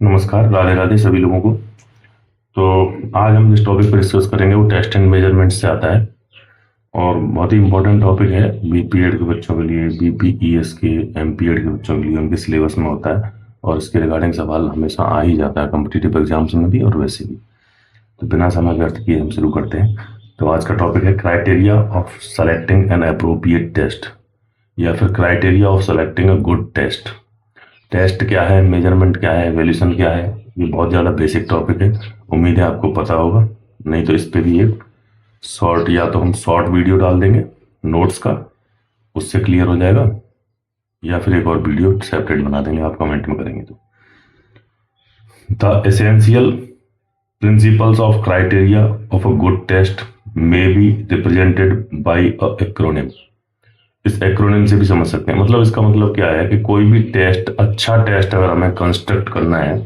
नमस्कार, राधे राधे सभी लोगों को। तो आज हम जिस टॉपिक पर डिस्कस करेंगे वो टेस्ट एंड मेजरमेंट से आता है और बहुत ही इंपॉर्टेंट टॉपिक है बीपीएड के बच्चों के लिए, बीपीईएस के, एमपीएड के बच्चों के लिए उनके सिलेबस में होता है और इसके रिगार्डिंग सवाल हमेशा आ ही जाता है कॉम्पिटिटिव एग्जाम्स में भी और वैसे भी। तो बिना समय व्यर्थ किए हम शुरू करते हैं। तो आज का टॉपिक है criteria of selecting an appropriate test या फिर criteria of selecting a good test. Test क्या है, मेजरमेंट क्या है, वैल्यूशन क्या है, ये बहुत ज़्यादा बेसिक टॉपिक है। उम्मीद है आपको पता होगा, नहीं तो इस पे भी एक शॉर्ट या तो हम शॉर्ट वीडियो डाल देंगे नोट्स का, उससे क्लियर हो जाएगा, या फिर एक और वीडियो सेपरेट बना देंगे, आप कमेंट में करेंगे तो। The essential principles of criteria of a good test may be represented by a acronym. इस एक्रोनिम से भी समझ सकते हैं, मतलब इसका मतलब क्या है कि कोई भी टेस्ट, अच्छा टेस्ट अगर हमें कंस्ट्रक्ट करना है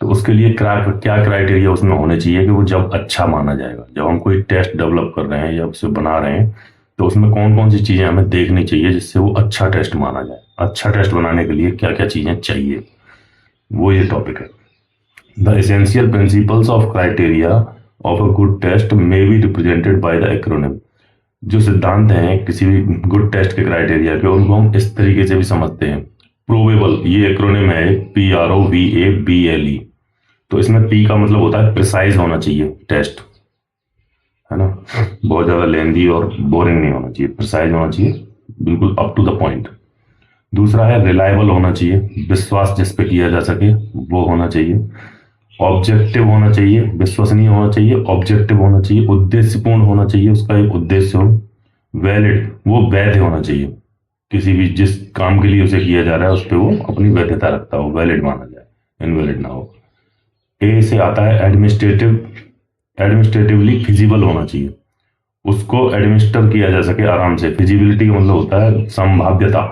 तो उसके लिए क्या क्राइटेरिया उसमें होने चाहिए कि वो जब अच्छा माना जाएगा। जब हम कोई टेस्ट डेवलप कर रहे हैं या उसे बना रहे हैं तो उसमें कौन कौन सी चीज़ें हमें देखनी चाहिए जिससे वो अच्छा टेस्ट माना जाए। अच्छा टेस्ट बनाने के लिए क्या क्या चीज़ें चाहिए, वो ये टॉपिक है। The essential principles of criteria of a good test may be represented by the acronym. जो सिद्धांत हैं किसी भी गुड टेस्ट के क्राइटेरिया के, उनको हम इस तरीके से भी समझते हैं। प्रोबेबल, ये एक्रोनिम है PROVABLE। तो इसमें पी का मतलब होता है प्रिसाइज होना चाहिए टेस्ट, है ना, बहुत ज्यादा लेंदी और बोरिंग नहीं होना चाहिए, प्रिसाइज होना चाहिए, बिल्कुल अप टू द पॉइंट। दूसरा है रिलायबल होना चाहिए, विश्वास जिस पे किया जा सके वो होना चाहिए। ऑब्जेक्टिव होना चाहिए, विश्वसनीय होना चाहिए, ऑब्जेक्टिव होना चाहिए, उद्देश्यपूर्ण होना चाहिए, उसका एक उद्देश्य हो। वैलिड, वो वैध होना चाहिए, किसी भी जिस काम के लिए उसे किया जा रहा है उस पर वो अपनी वैधता रखता हो, वैलिड माना जाए, इनवैलिड ना हो। ए से आता है एडमिनिस्ट्रेटिव, एडमिनिस्ट्रेटिवली फिजिबल होना चाहिए, उसको एडमिनिस्टर किया जा सके आराम से। फिजिबिलिटी का मतलब होता है संभाव्यता,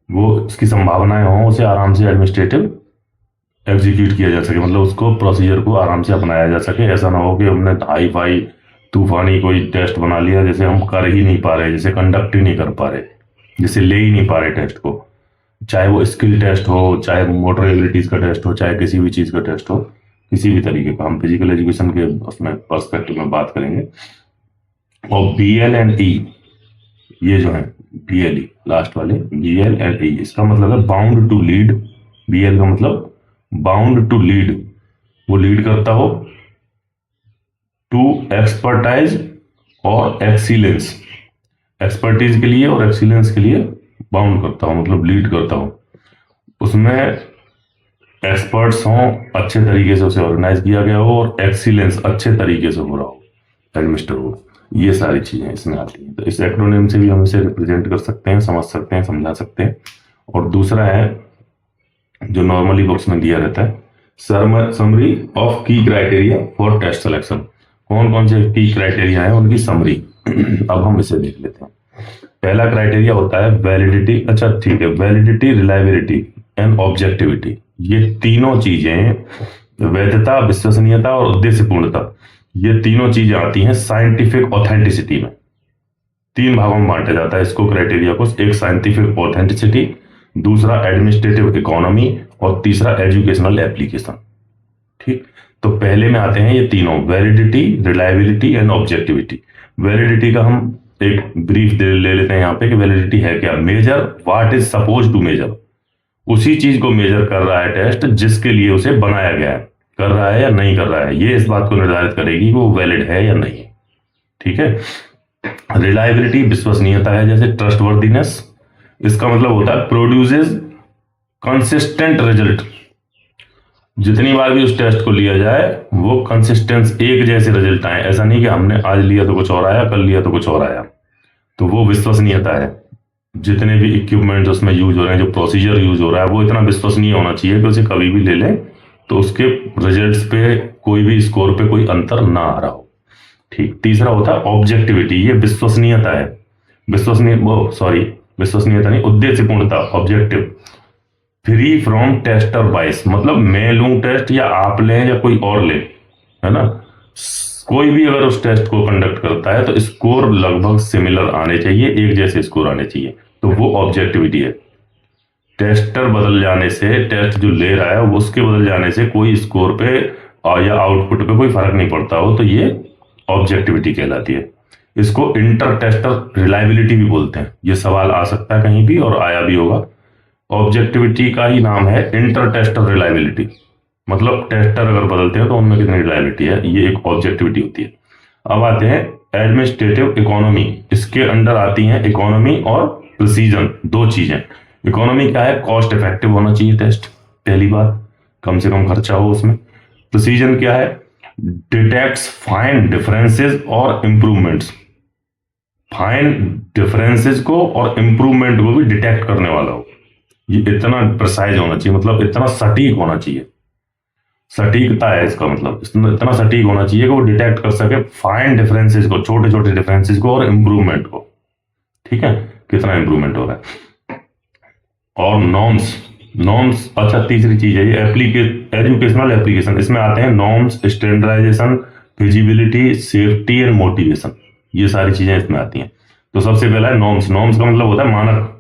वो उसकी संभावनाएं हों, उसे आराम से एडमिनिस्ट्रेटिव एग्जीक्यूट किया जा सके, मतलब उसको प्रोसीजर को आराम से अपनाया जा सके। ऐसा ना हो कि हमने हाई फाई तूफानी कोई टेस्ट बना लिया जैसे हम कर ही नहीं पा रहे, जैसे कंडक्ट ही नहीं कर पा रहे, जैसे ले ही नहीं पा रहे टेस्ट को, चाहे वो स्किल टेस्ट हो, चाहे मोटर एबिलिटीज का टेस्ट हो, चाहे किसी भी चीज का टेस्ट हो, किसी भी तरीके का। हम फिजिकल एजुकेशन के उसमें पर्सपेक्टिव में बात करेंगे। और BL&E, ये जो है BLE लास्ट वाले, BL&E इसका मतलब है बाउंड टू लीड। BL का मतलब बाउंड टू लीड, वो लीड करता हो टू एक्सपर्टाइज और एक्सीलेंस, एक्सपर्टीज के लिए और एक्सीलेंस के लिए बाउंड करता हो, मतलब लीड करता हो। उसमें एक्सपर्ट्स हों, अच्छे तरीके से उसे ऑर्गेनाइज किया गया हो, और एक्सीलेंस अच्छे तरीके से हो रहा हो, एडमिनिस्टर हो। ये सारी चीजें इसमें आती हैं। तो इस एक्रोनिम से भी हम इसे रिप्रेजेंट कर सकते हैं, समझ सकते हैं, समझा सकते हैं। और दूसरा है जो नॉर्मली बुक्स में दिया रहता है, समरी ऑफ की क्राइटेरिया फॉर टेस्ट सिलेक्शन। कौन कौन से की क्राइटेरिया है उनकी समरी। अब हम इसे देख लेते हैं। पहला क्राइटेरिया होता है वैलिडिटी, अच्छा ठीक है, वैलिडिटी, रिलायबिलिटी एंड ऑब्जेक्टिविटी। ये तीनों चीजें, वैधता, विश्वसनीयता और उद्देश्यपूर्णता, ये तीनों चीजें आती हैं साइंटिफिक ऑथेंटिसिटी में। तीन भागों में बांटा जाता है इसको, क्राइटेरिया को। एक साइंटिफिक ऑथेंटिसिटी, दूसरा एडमिनिस्ट्रेटिव इकोनॉमी और तीसरा एजुकेशनल एप्लीकेशन। ठीक, तो पहले में आते हैं ये तीनों, validity, reliability and objectivity. Validity का हम एक ब्रीफ ले लेते हैं यहाँ पे कि वैलिडिटी है क्या। Measure what is suppose to measure, उसी चीज को मेजर कर रहा है टेस्ट जिसके लिए उसे बनाया गया है, कर रहा है या नहीं कर रहा है, ये इस बात को निर्धारित करेगी कि वो वैलिड है या नहीं है। ठीक है। रिलायबिलिटी विश्वसनीयता है, जैसे ट्रस्टवर्दीनेस, इसका मतलब होता है प्रोड्यूसेस कंसिस्टेंट रिजल्ट। जितनी बार भी उस टेस्ट को लिया जाए वो कंसिस्टेंस, एक जैसे रिजल्ट आए, ऐसा नहीं कि हमने आज लिया तो कुछ और आया, कल लिया तो कुछ और आया। तो वो विश्वसनीयता है। जितने भी इक्विपमेंट उसमें यूज हो रहे हैं, जो प्रोसीजर यूज हो रहा है, वो इतना विश्वसनीय होना चाहिए कि उसे कभी भी ले लें तो उसके रिजल्ट्स पे कोई भी स्कोर पे कोई अंतर ना आ रहा हो। ठीक। तीसरा होता है ऑब्जेक्टिविटी, ये विश्वसनीयता है, विश्वसनीयता नहीं, उद्देश्यपूर्णता, ऑब्जेक्टिव। फ्री फ्रॉम टेस्टर बाइस, मतलब मैं लूं टेस्ट या आप लें या कोई और ले, है ना, कोई भी अगर उस टेस्ट को कंडक्ट करता है तो स्कोर लगभग सिमिलर आने चाहिए, एक जैसे स्कोर आने चाहिए, तो वो ऑब्जेक्टिविटी है। टेस्टर बदल जाने से, टेस्ट जो ले रहा है उसके बदल जाने से कोई स्कोर पे या आउटपुट पे कोई फर्क नहीं पड़ता हो, तो ये ऑब्जेक्टिविटी कहलाती है। इसको इंटर टेस्टर रिलायबिलिटी भी बोलते हैं। ये सवाल आ सकता है कहीं भी और आया भी होगा। ऑब्जेक्टिविटी का ही नाम है इंटर टेस्टर रिलायबिलिटी, मतलब टेस्टर अगर बदलते हैं तो उनमें कितनी रिलायबिलिटी है, ये एक ऑब्जेक्टिविटी होती है। अब आते हैं एडमिनिस्ट्रेटिव इकोनॉमी। इसके अंडर आती हैं इकोनॉमी और प्रिसीजन, दो चीजें। इकोनॉमी क्या है, कॉस्ट इफेक्टिव होना चाहिए टेस्ट, पहली बात, कम से कम खर्चा हो उसमें। प्रिसीजन क्या है, डिटेक्ट्स फाइन डिफरेंसेस और इंप्रूवमेंट्स, फाइन डिफरेंसेस को और इंप्रूवमेंट को भी डिटेक्ट करने वाला हो। ये इतना प्रिसाइज होना चाहिए, मतलब इतना सटीक होना चाहिए, सटीकता है इसका मतलब, इतना सटीक होना चाहिए कि वो डिटेक्ट कर सके फाइन डिफरेंसेस को, छोटे छोटे डिफरेंसेस को और इंप्रूवमेंट को। ठीक है, कितना इंप्रूवमेंट हो रहा है। और नॉर्म्स, नॉर्म्स, अच्छा तीसरी चीज है ये एजुकेशनल एप्लीकेशन। इसमें आते हैं norms, standardisation, feasibility, safety and motivation, ये सारी चीजें इसमें आती हैं। तो सबसे पहला है नॉर्म्स। नॉर्म्स का मतलब होता है मानक।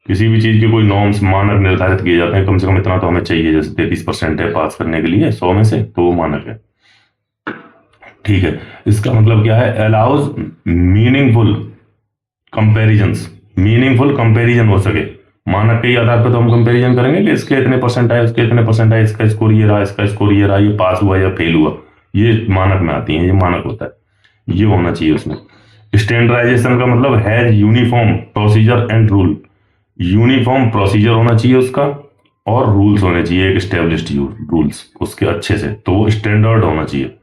किसी भी चीज के कोई नॉर्म्स, मानक निर्धारित किए जाते हैं, कम से कम इतना तो हमें चाहिए, जैसे 33% है पास करने के लिए 100 में से, तो वो मानक है। ठीक है, इसका मतलब क्या है, allows meaningful comparisons, meaningful comparison हो सके। मानक के आधार पर तो हम कंपेरिजन करेंगे कि इसके इतने परसेंट आए, उसके इतने परसेंट आए, इसका स्कोर ये रहा, इसका स्कोर ये रहा, ये पास हुआ या फेल हुआ, ये मानक में आती है, ये मानक होता है, ये होना चाहिए उसमें। स्टैंडर्डाइजेशन का मतलब है uniform procedure and rule, uniform procedure होना चाहिए उसका और रूल्स होने चाहिए, एक स्टेब्लिश्ड रूल्स उसके अच्छे से, तो वो स्टैंडर्ड होना चाहिए,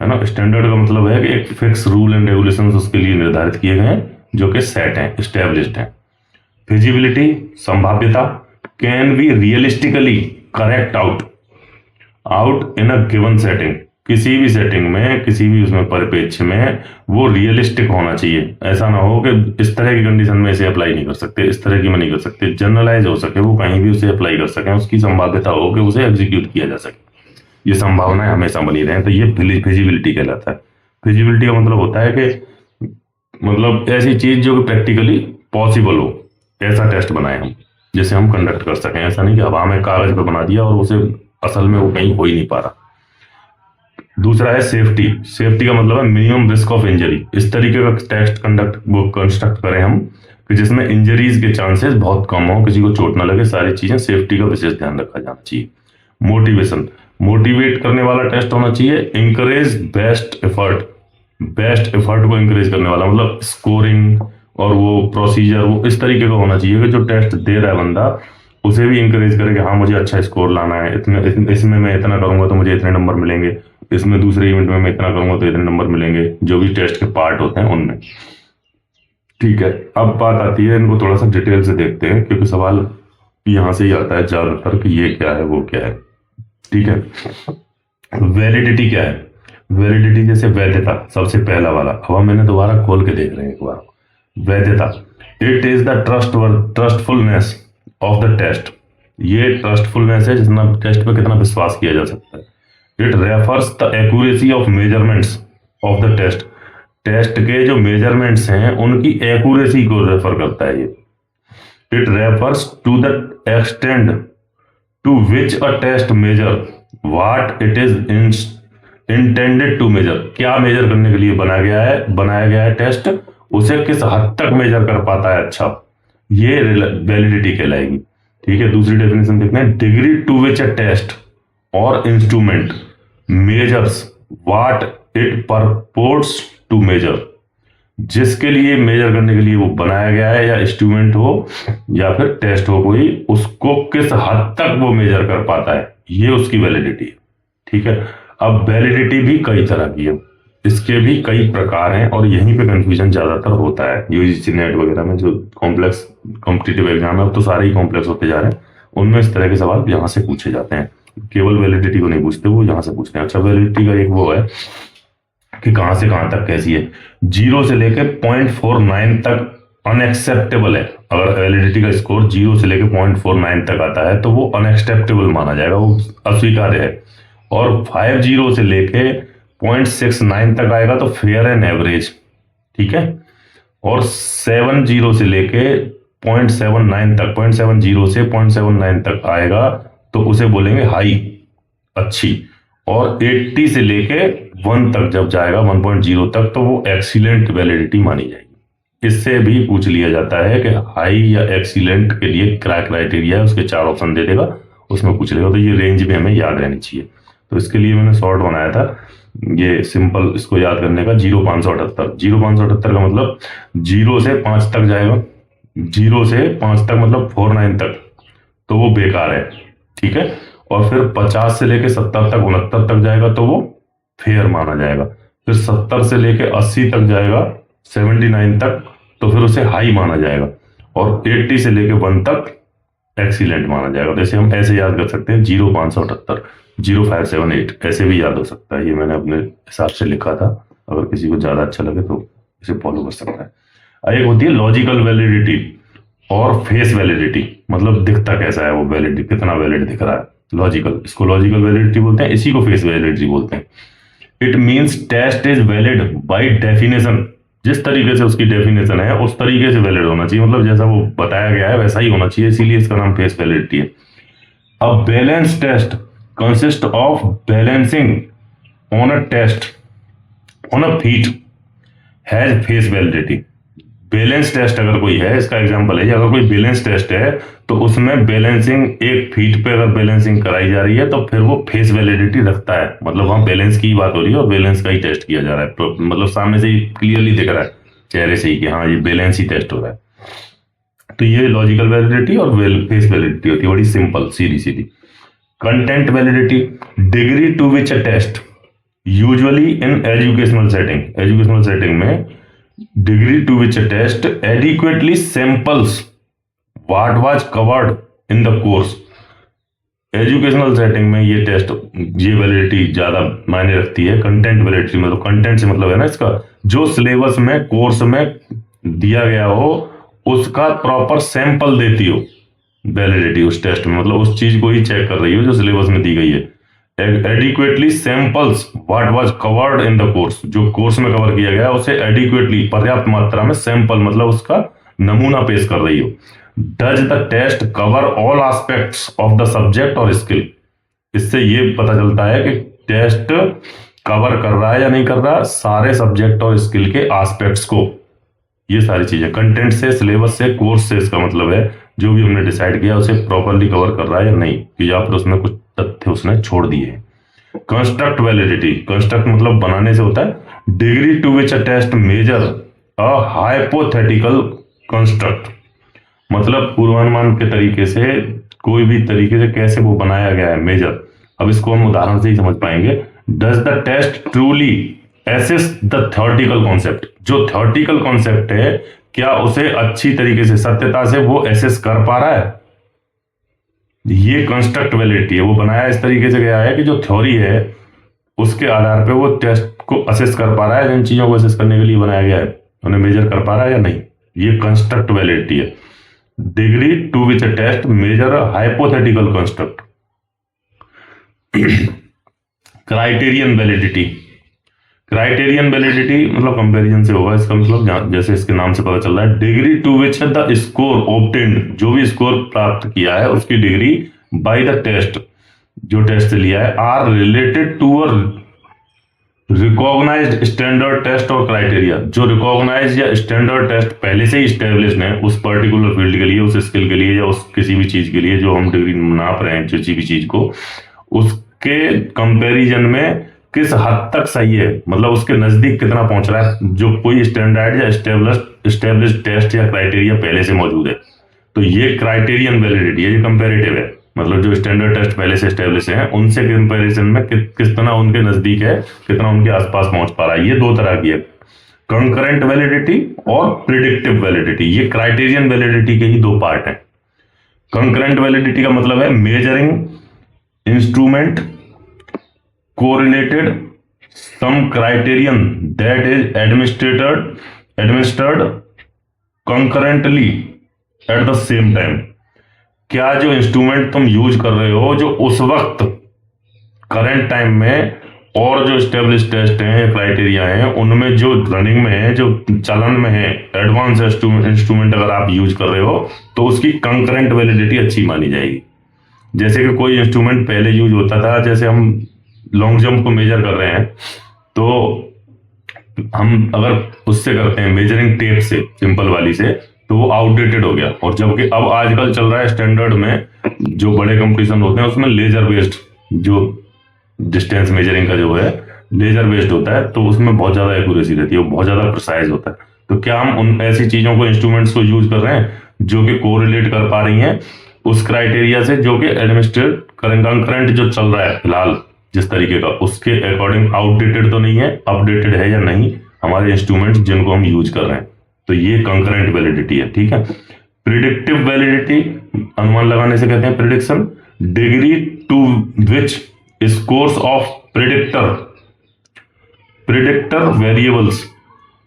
है ना। स्टैंडर्ड का मतलब है कि एक फिक्स रूल एंड रेगुलेशंस उसके लिए निर्धारित किए गए हैं, जो कि सेट हैं, स्टेब्लिश्ड हैं। फिजिबिलिटी, संभाव्यता, can be realistically correct out in a given setting, किसी भी सेटिंग में, किसी भी उसमें परिप्रेक्ष्य में वो रियलिस्टिक होना चाहिए। ऐसा ना हो कि इस तरह की कंडीशन में इसे अप्लाई नहीं कर सकते, इस तरह की में नहीं कर सकते, जनरलाइज हो सके, वो कहीं भी उसे अप्लाई कर सके, उसकी संभाव्यता हो कि उसे एग्जीक्यूट किया जा सके, ये संभावनाएं हमेशा बनी रहे, तो ये फिजिबिलिटी कहलाता है। फिजिबिलिटी का मतलब होता है कि मतलब ऐसी चीज जो कि प्रैक्टिकली पॉसिबल हो, ऐसा टेस्ट बनाए हम, जिसे हम कंडक्ट कर सकें। ऐसा नहीं कि हवा में कागज पे बना दिया और उसे असल में वो कहीं हो ही नहीं पा रहा। दूसरा है सेफ्टी। सेफ्टी का मतलब है मिनिमम रिस्क ऑफ इंजरी। इस तरीके का टेस्ट कंस्ट्रक्ट करें हम कि जिसमें इंजरीज के चांसेस बहुत कम हो, किसी को चोट ना लगे, सारी चीजें, सेफ्टी का विशेष ध्यान रखा जाना चाहिए। मोटिवेशन, मोटिवेट करने वाला टेस्ट होना चाहिए। Encourage best effort, best effort को इंकरेज करने वाला, मतलब स्कोरिंग और वो प्रोसीजर वो इस तरीके का होना चाहिए कि जो टेस्ट दे रहा है बंदा उसे भी इंकरेज करे कि हाँ मुझे अच्छा स्कोर लाना है, इतने इसमें मैं इतना करूंगा तो मुझे इतने नंबर मिलेंगे, इसमें दूसरे इवेंट में मैं इतना करूंगा तो इतने नंबर मिलेंगे, जो भी टेस्ट के पार्ट होते हैं उनमें। ठीक है, अब बात आती है, इनको थोड़ा सा डिटेल से देखते हैं, क्योंकि सवाल यहाँ से ही आता है ज्यादातर कि ये क्या है वो क्या है। ठीक है, वैलिडिटी क्या है। वैलिडिटी जैसे वैधता, सबसे पहला वाला, अब मैंने दोबारा खोल के देख रहे हैं एक बार। वैधता, it is the trustfulness of the test, ये ट्रस्टफुलनेस है, जितना टेस्ट पे कितना विश्वास किया जा सकता है। It refers the accuracy of measurements of the test, test के जो मेजरमेंट्स हैं उनकी एक्यूरेसी को रेफर करता है ये। It refers to the extent to which a test measure what it is intended to measure, क्या मेजर करने के लिए बनाया गया है टेस्ट, उसे किस हद तक मेजर कर पाता है, अच्छा, ये वैलिडिटी कहलाएगी। ठीक है, दूसरी डेफिनेशन देखते हैं। Degree to which a test और instrument measures what it purports to measure, जिसके लिए मेजर करने के लिए वो बनाया गया है, या इंस्ट्रूमेंट हो या फिर टेस्ट हो कोई, उसको किस हद तक वो मेजर कर पाता है, ये उसकी वैलिडिटी है। ठीक है, अब वैलिडिटी भी कई तरह की है, इसके भी कई प्रकार हैं, और यहीं पे कंफ्यूजन ज्यादातर होता है। यूजीसी नेट वगैरह में जो कॉम्प्लेक्स कॉम्पिटिटिव एग्जाम है, अब तो सारे ही कॉम्प्लेक्स होते जा रहे हैं, उनमें इस तरह के सवाल यहाँ से पूछे जाते हैं, केवल वैलिडिटी को नहीं पूछते, वो यहाँ से पूछते हैं। अच्छा, वैलिडिटी का एक वो है कि कहाँ से कहाँ तक कैसी है। 0 से लेकर 0.49 तक अनएक्सेप्टेबल है। अगर वैलिडिटी का स्कोर 0 से लेकर 0.49 तक आता है तो वो अनएक्सेप्टेबल माना जाएगा, वो अस्वीकार्य है। और 50 से लेके 0.69 तक आएगा तो फेयर एंड एवरेज। ठीक है, और 70 से लेके 0.79 तक, 0.70 से 0.79 तक आएगा तो उसे बोलेंगे हाई, अच्छी। और 80 से लेके 1 तक जब जाएगा, 1.0 तक, तो वो एक्सीलेंट वैलिडिटी मानी जाएगी। इससे भी पूछ लिया जाता है कि हाई या एक्सीलेंट के लिए क्या क्राइटेरिया है, उसके 4 ऑप्शन दे देगा, उसमें पूछ लेगा। तो ये रेंज भी हमें याद रहनी चाहिए। तो इसके लिए मैंने शॉर्ट बनाया था, ये सिंपल इसको याद करने का, 0,578। 0,578 का मतलब 0 से 5 तक जाएगा, 0 से 5 तक मतलब 49 तक, तो वो बेकार है, ठीक है। और फिर 50 से लेके 70 तक, 69 तक जाएगा तो वो फेयर माना जाएगा। फिर 70 से लेके 80 तक जाएगा, 79 तक, तो फिर उसे हाई माना जाएगा। और 80 से लेके 1 तक एक्सीलेंट माना जाएगा। तो इसे हम ऐसे याद कर सकते हैं, 0,578, 0,578, ऐसे भी याद हो सकता है। ये मैंने अपने हिसाब से लिखा था, अगर किसी को ज्यादा अच्छा लगे तो इसे फॉलो कर सकता है। एक होती है लॉजिकल वैलिडिटी और फेस वैलिडिटी, मतलब दिखता कैसा है वो वैलिडिटी, कितना वैलिड दिख रहा है। लॉजिकल, इसको लॉजिकल वैलिडिटी बोलते हैं, इसी को फेस वैलिडिटी बोलते हैं। It means test is valid by definition, जिस तरीके से उसकी डेफिनेशन है उस तरीके से वैलिड होना चाहिए, मतलब जैसा वो बताया गया है वैसा ही होना चाहिए, इसीलिए इसका नाम फेस वैलिडिटी है। A balance test consist of balancing on a test on a feet has face validity. Balance test अगर कोई है, इसका एग्जांपल है, अगर कोई बैलेंस टेस्ट है तो उसमें बैलेंसिंग एक फीट पे अगर बैलेंसिंग कराई जा रही है तो फिर वो फेस वैलिडिटी रखता है। मतलब वहां बैलेंस की बात हो रही है और बैलेंस का ही टेस्ट किया जा रहा है, तो मतलब सामने से ही क्लियरली दिख रहा है चेहरे से ही कि हाँ ये बैलेंस ही टेस्ट हो रहा है। तो ये लॉजिकल वैलिडिटी और फेस वैलिडिटी होती है, बड़ी सिंपल, सीधी सीधी। Content validity, degree to which a test usually in educational setting में, degree to which a test adequately samples what was covered in the course। Educational setting में ये test, ये वैलिडिटी ज्यादा मायने रखती है। कंटेंट वैलिडिटी मतलब कंटेंट से मतलब है ना इसका, जो सिलेबस में कोर्स में दिया गया हो उसका प्रॉपर सैंपल देती हो वैलिडिटी उस टेस्ट में, मतलब उस चीज को ही चेक कर रही हो जो सिलेबस में दी गई है। Adequately samples what was covered in the course, जो कोर्स में कवर किया गया उसे एडिक्वेटली, पर्याप्त मात्रा में, सैंपल मतलब उसका नमूना पेश कर रही हो। Does the test cover all aspects of the subject और स्किल, इससे ये पता चलता है कि टेस्ट कवर कर रहा है या नहीं कर रहा सारे सब्जेक्ट और स्किल के एस्पेक्ट्स को। ये सारी चीजें कंटेंट से, सिलेबस से, कोर्स से, इसका मतलब है जो भी हमने डिसाइड किया उसे प्रॉपरली कवर कर रहा है या नहीं, कि या फिर उसमें कुछ तथ्य उसने छोड़ दिए हैं। कंस्ट्रक्ट वैलिडिटी, कंस्ट्रक्ट मतलब बनाने से होता है। Degree to which a test measure a hypothetical construct, मतलब पूर्वानुमान के तरीके से, कोई भी तरीके से कैसे वो बनाया गया है, मेजर। अब इसको हम उदाहरण से ही समझ पाएंगे। Does the test truly assess the theoretical concept, जो थ्योरेटिकल कॉन्सेप्ट है क्या उसे अच्छी तरीके से, सत्यता से वो एसेस कर पा रहा है। ये कंस्ट्रक्ट वैलिडिटी है, वो बनाया इस तरीके से गया है कि जो थ्योरी है उसके आधार पे वो टेस्ट को असेस कर पा रहा है, जिन चीजों को असेस करने के लिए बनाया गया है उन्हें मेजर कर पा रहा है या नहीं। ये कंस्ट्रक्ट वैलिडिटी है। Degree to which a test measure hypothetical construct. Criterion validity, criterion validity मतलब कंपैरिजन से होगा, इसका मतलब जैसे इसके नाम से पता चल रहा है, degree to which the score obtained, जो भी स्कोर प्राप्त किया है उसकी डिग्री बाय द टेस्ट, जो टेस्ट से लिया है, are related to a recognized standard test और क्राइटेरिया, जो रिकॉग्नाइज या स्टैंडर्ड टेस्ट पहले से ही स्टेब्लिश्ड है उस पर्टिकुलर फील्ड के लिए, उस स्किल के लिए या उस किसी भी चीज के लिए जो हम डिग्री नाप रहे हैं किसी भी चीज को, उसके कंपैरिजन में किस हद तक सही है, मतलब उसके नजदीक कितना पहुंच रहा है, जो कोई स्टैंडर्ड या स्टेब्लिश्ड टेस्ट या क्राइटेरिया पहले से मौजूद है। तो ये क्राइटेरियन वैलिडिटी है, ये कंपैरेटिव है, मतलब जो स्टैंडर्ड टेस्ट पहले से स्टेब्लिश हैं उनसे कंपैरिजन में कितना उनके नजदीक है, कितना उनके आसपास पहुंच पा रहा है। ये दो तरह की है, कंकरेंट वैलिडिटी और प्रिडिक्टिव वैलिडिटी। ये क्राइटेरियन वैलिडिटी के ही दो पार्ट हैं। कंकरेंट वैलिडिटी का मतलब है measuring instrument correlated some criterion that is administered concurrently at the same time। क्या जो इंस्ट्रूमेंट तुम यूज कर रहे हो जो उस वक्त करंट टाइम में और जो स्टेब्लिश टेस्ट हैं, क्राइटेरिया हैं, उनमें जो रनिंग में है, जो चलन में है, एडवांस इंस्ट्रूमेंट अगर आप यूज कर रहे हो तो उसकी कंकरेंट वैलिडिटी अच्छी मानी जाएगी। जैसे कि कोई इंस्ट्रूमेंट पहले यूज होता था, जैसे हम लॉन्ग जंप को मेजर कर रहे हैं तो हम अगर उससे करते हैं मेजरिंग टेप से, सिंपल वाली से, तो वो आउटडेटेड हो गया। और जबकि अब आजकल चल रहा है स्टैंडर्ड में, जो बड़े कंपटीशन होते हैं उसमें लेजर बेस्ड जो डिस्टेंस मेजरिंग का जो है लेजर बेस्ड होता है, तो उसमें बहुत ज्यादा एक्यूरेसी रहती है, वो बहुत ज्यादा प्रिसाइज होता है। तो क्या हम उन ऐसी चीजों को, इंस्ट्रूमेंट्स को यूज कर रहे हैं जो कि कोरिलेट कर पा रही हैं उस क्राइटेरिया से जो कि एडमिनिस्ट्रेट करंट जो चल रहा है फिलहाल जिस तरीके का, उसके अकॉर्डिंग आउटडेटेड तो नहीं है, अपडेटेड है या नहीं हमारे इंस्ट्रूमेंट्स जिनको हम यूज कर रहे हैं। तो ये कंकरेंट वैलिडिटी है। ठीक है। प्रिडिक्टिव वैलिडिटी, अनुमान लगाने से कहते हैं prediction. Degree to which scores of predictor variables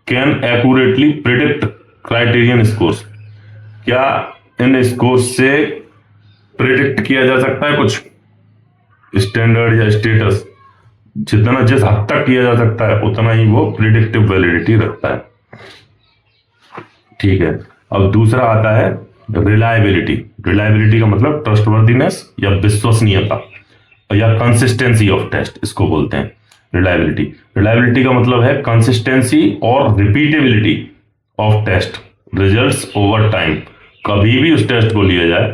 can accurately predict criterion scores. क्या इन स्कोर्स से प्रिडिक्ट किया जा सकता है कुछ स्टैंडर्ड या स्टेटस? जितना, जिस हद तक किया जा सकता है उतना ही वो प्रिडिक्टिव वैलिडिटी रखता है। ठीक है। अब दूसरा आता है रिलायबिलिटी। रिलायबिलिटी का मतलब ट्रस्टवर्दीनेस या विश्वसनीयता या कंसिस्टेंसी ऑफ टेस्ट, इसको बोलते हैं रिलायबिलिटी। रिलायबिलिटी का मतलब है कंसिस्टेंसी और repeatability of test results over time. कभी भी उस टेस्ट को लिया जाए,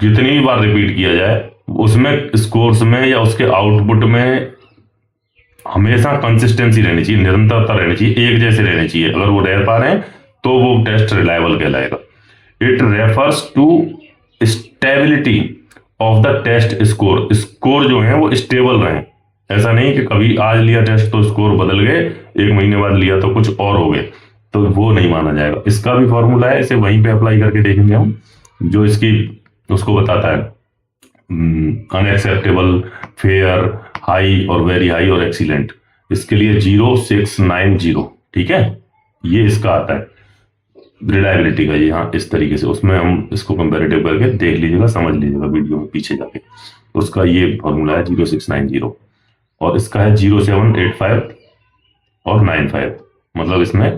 जितनी भी बार रिपीट किया जाए, उसमें स्कोर्स में या उसके आउटपुट में हमेशा कंसिस्टेंसी रहनी चाहिए, निरंतरता रहनी चाहिए, एक जैसे रहने चाहिए। अगर वो रह पा रहे हैं तो वो टेस्ट रिलायबल कहलाएगा। It refers to stability of the test score. Score जो है वो स्टेबल रहे, ऐसा नहीं कि कभी आज लिया टेस्ट तो स्कोर बदल गए, एक महीने बाद लिया तो कुछ और हो गए, तो वो नहीं माना जाएगा। इसका भी फॉर्मूला है, इसे वहीं पे अप्लाई करके देखेंगे हम, जो इसकी उसको बताता है अनएक्सेप्टेबल, फेयर, हाई और वेरी हाई और एक्सीलेंट। इसके लिए 0690। ठीक है, ये इसका आता है रिलायबिलिटी का। ये हाँ इस तरीके से, उसमें हम इसको कंपैरेटिव करके देख लीजिएगा, समझ लीजिएगा वीडियो में पीछे जाके। तो उसका ये फॉर्मूला है 0690 और इसका है 0785 और 95। मतलब इसमें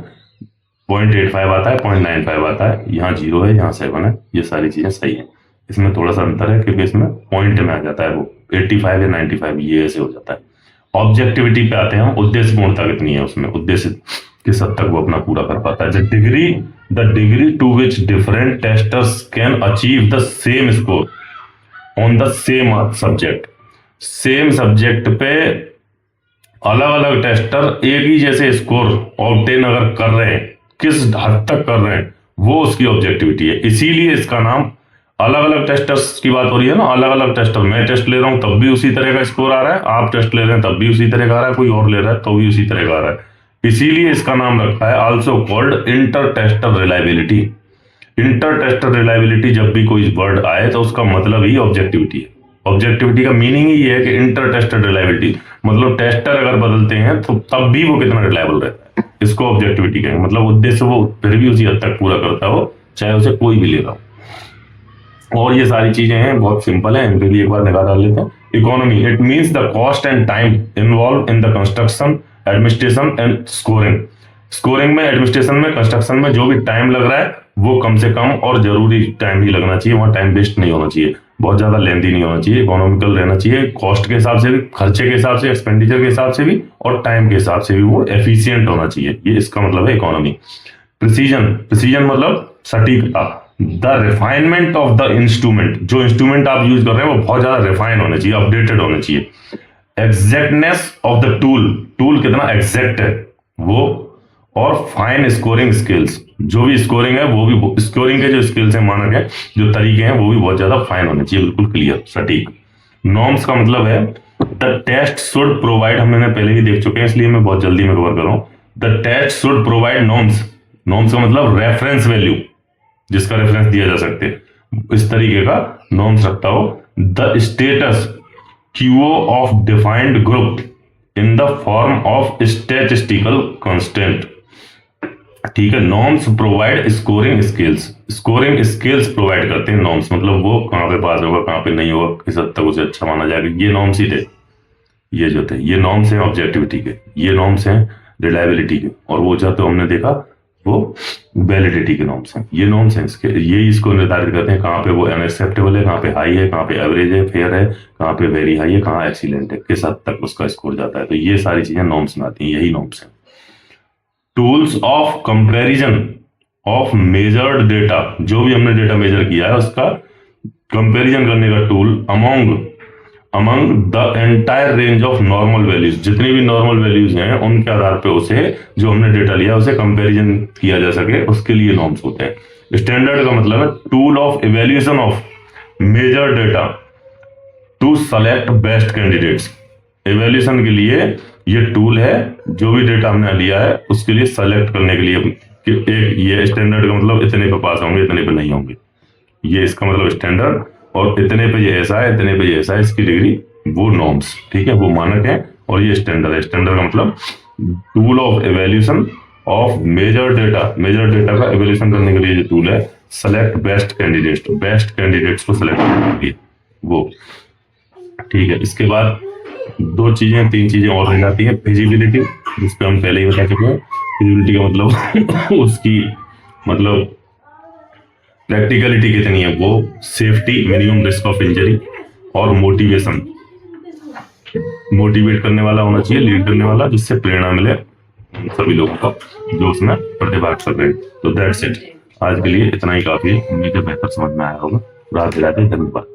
0.85 आता है, 0.95 आता है, यहाँ 0 है, यहाँ 7 है, ये सारी चीजें सही है। इसमें थोड़ा सा अंतर है क्योंकि इसमें पॉइंट में आ जाता है, वो 85 या 95 ये ऐसे हो जाता है। ऑब्जेक्टिविटी पे आते हैं हम, उद्देश्य पूर्णता कितनी है उसमें, उद्देश्य किस हद तक वो अपना पूरा कर पाता है। The degree to which different testers can achieve the same score on the same subject. Same subject पे अलग अलग टेस्टर एक ही जैसे स्कोर ऑब्टेन अगर कर रहे हैं, किस हद तक कर रहे हैं, वो उसकी ऑब्जेक्टिविटी है। इसीलिए इसका नाम, अलग अलग टेस्टर्स की बात हो रही है ना, अलग अलग टेस्टर, मैं टेस्ट ले रहा हूं तब भी उसी तरह का स्कोर आ रहा है, आप टेस्ट ले रहे हैं तब भी उसी तरह का आ रहा है, कोई और ले रहा है तो भी उसी तरह का आ रहा है। इसीलिए इसका नाम रखा है also called inter tester reliability. Inter tester reliability, जब भी कोई वर्ड आए तो उसका मतलब ही ऑब्जेक्टिविटी है। ऑब्जेक्टिविटी का मीनिंग ही है कि इंटर टेस्टर रिलायबिलिटी, मतलब टेस्टर अगर बदलते हैं तो तब भी वो कितना रिलायबल रहता है, इसको ऑब्जेक्टिविटी कहेंगे। मतलब उद्देश्य वो फिर भी उसी हद तक पूरा करता हो, चाहे उसे कोई भी ले रहा हो। और ये सारी चीजें हैं, बहुत सिंपल है, इनके लिए एक बार निगाह डाल लेते हैं। Economy, it means the cost and time involve in the construction, administration and scoring. Scoring में, एडमिनिस्ट्रेशन में, कंस्ट्रक्शन में जो भी टाइम लग रहा है वो कम से कम और जरूरी टाइम ही लगना चाहिए, वहां टाइम वेस्ट नहीं होना चाहिए, बहुत ज्यादा लेंथी नहीं होना चाहिए, इकोनॉमिकल रहना चाहिए, कॉस्ट के हिसाब से भी, खर्चे के हिसाब से, एक्सपेंडिचर के हिसाब से भी और टाइम के हिसाब से भी वो एफिशिएंट होना चाहिए। ये इसका मतलब है इकोनॉमी। प्रिसीजन, प्रिसीजन मतलब सटीकता। The refinement of the instrument, जो इंस्ट्रूमेंट आप यूज कर रहे हैं वो बहुत ज्यादा रिफाइन होने चाहिए, अपडेटेड होने चाहिए। Exactness of the tool, tool कितना एग्जैक्ट है वो। और फाइन स्कोरिंग स्किल्स, जो भी स्कोरिंग है वो भी, स्कोरिंग के जो स्किल्स हैं, मानक है, जो तरीके हैं वो भी बहुत ज्यादा फाइन होने चाहिए, बिल्कुल क्लियर, सटीक। नॉर्म्स का मतलब है द टेस्ट शुड प्रोवाइड, हमने पहले ही देख चुके हैं इसलिए मैं बहुत जल्दी में कवर कर रहा हूं। The test should provide norms. Norms का मतलब रेफरेंस वैल्यू, जिसका रेफरेंस दिया जा सकते, इस तरीके का नॉर्म्स रखता हो। The status Q of defined group in the form of statistical constant. ठीक है। Norms provide scoring skills, scoring skills provide करते हैं नॉर्म्स, मतलब वो कहां पे पास होगा, कहां पे नहीं होगा, किस हद तक उसे अच्छा माना जाएगा, ये नॉर्म्स ही थे। ये जो थे ये नॉर्म्स हैं ऑब्जेक्टिविटी के, ये नॉर्म्स हैं रिलायबिलिटी के, और वो जो तो हमने देखा वो वैलिडिटी के नॉर्म्स हैं। ये नॉर्म्स हैं इसके, ये इसको निर्धारित करते हैं कहाँ पे वो अनएक्सेप्टेबल है, कहाँ पे हाई है, कहाँ पे एवरेज है, फेयर है, कहाँ पे वेरी हाई है, कहाँ एक्सीलेंट है, किस हद तक उसका स्कोर जाता है। तो ये सारी चीजें नॉर्म्स में आती हैं, यही नॉर्म्स हैं। Tools of comparison of measured data, जो भी हमने डेटा मेजर किया है उसका कंपैरिजन करने का tool among the entire range of normal values, जितनी भी नॉर्मल वैल्यूज हैं उनके आधार पे उसे जो हमने डेटा लिया उसे कंपैरिजन किया जा सके, उसके लिए नॉर्म्स होते हैं। स्टैंडर्ड का मतलब है tool of evaluation of measure data to select best candidates. Evaluation के लिए ये टूल है, जो भी डेटा हमने लिया है उसके लिए सेलेक्ट करने के लिए कि एक ये स्टैंडर्ड का मतलब इतने पे पास होंगे, इतने पे नहीं होंगे, ये इसका मतलब स्टैंडर्ड, और इतने पे ये ऐसा है, इतने पे ये ऐसा है, इसकी डिग्री वो नॉर्म्स, ठीक है, वो मानक है, और ये स्टैंडर्ड है। स्टैंडर्ड का मतलब tool of evaluation of measure data का इवैल्यूएशन करने के लिए जो टूल है, सेलेक्ट बेस्ट कैंडिडेट्स को सेलेक्ट करने के लिए वो, ठीक है। इसके बाद तीन चीजें और रह जाती है। फिजिबिलिटी, जिसपे हम पहले ही बता चुके हैं। फिजिबिलिटी का मतलब उसकी मतलब प्रैक्टिकलिटी कितनी है, वो safety, minimum risk of injury, और मोटिवेशन, मोटिवेट करने वाला होना चाहिए, लीड करने वाला, जिससे प्रेरणा मिले सभी लोगों को जो उसमें प्रतिभाग कर रहे हैं। तो दैट्स इट, आज के लिए इतना ही काफी है। उम्मीद है बेहतर समझ में आया होगा। राधे राधे, धन्यवाद।